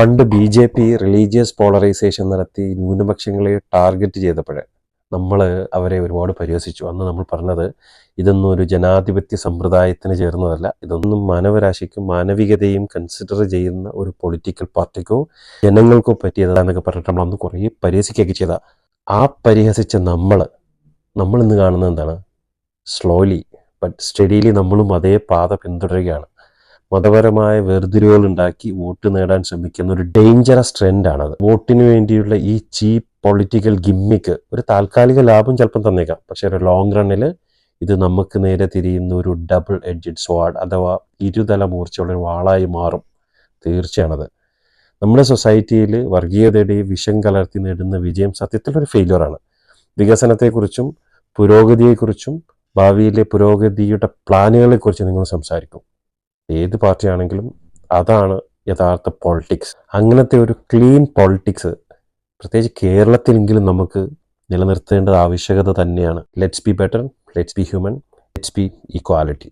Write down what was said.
പണ്ട് BJP religious polarisation നടത്തി ന്യൂനപക്ഷങ്ങളെ ടാർഗറ്റ് ചെയ്തപ്പോഴേ നമ്മൾ അവരെ ഒരുപാട് പരിഹസിച്ചു. അന്ന് നമ്മൾ പറഞ്ഞത് ഇതൊന്നും ഒരു ജനാധിപത്യ സമ്പ്രദായത്തിന് ചേർന്നതല്ല, ഇതൊന്നും മാനവരാശിക്കും മാനവികതയും കൺസിഡർ ചെയ്യുന്ന ഒരു പൊളിറ്റിക്കൽ പാർട്ടിക്കോ ജനങ്ങൾക്കോ പറ്റിയതാന്നൊക്കെ പറഞ്ഞിട്ട് നമ്മൾ അന്ന് കുറേ പരിഹസിക്കുകയൊക്കെ ചെയ്ത ആ പരിഹസിച്ച നമ്മളിന്ന് കാണുന്നത് എന്താണ്? സ്ലോലി ബട്ട് സ്റ്റഡിലി നമ്മളും അതേ പാത പിന്തുടരുകയാണ്. മതപരമായ വേർതിരിവുകൾ ഉണ്ടാക്കി വോട്ട് നേടാൻ ശ്രമിക്കുന്ന ഒരു ഡേഞ്ചറസ് ട്രെൻഡാണത്. വോട്ടിന് വേണ്ടിയുള്ള ഈ ചീപ്പ് പൊളിറ്റിക്കൽ ഗിമ്മിക്ക് ഒരു താൽക്കാലിക ലാഭം ചിലപ്പം തന്നേക്കാം, പക്ഷേ ഒരു ലോങ് റണ്ണിൽ ഇത് നമുക്ക് നേരെ തിരിയുന്ന ഒരു ഡബിൾ എഡ്ജഡ് സ്വാഡ് അഥവാ ഇരുതല മൂർച്ചയുള്ള ഒരു വാളായി മാറും. തീർച്ചയാണത്. നമ്മുടെ സൊസൈറ്റിയിൽ വർഗീയതയുടെ വിഷം കലർത്തി നേടുന്ന വിജയം സത്യത്തിലൊരു ഫെയിലിയറാണ്. വികസനത്തെക്കുറിച്ചും പുരോഗതിയെക്കുറിച്ചും ഭാവിയിലെ പുരോഗതിയുടെ പ്ലാനുകളെക്കുറിച്ച് നിങ്ങൾ സംസാരിക്കും. ഏത് പാർട്ടിയാണെങ്കിലും അതാണ് യഥാർത്ഥ പൊളിറ്റിക്സ്. അങ്ങനത്തെ ഒരു ക്ലീൻ പൊളിറ്റിക്സ് പ്രത്യേകിച്ച് കേരളത്തിലെങ്കിലും നമുക്ക് നിലനിർത്തേണ്ടത് ആവശ്യകത തന്നെയാണ്. Let's be better, let's be human, let's be equality.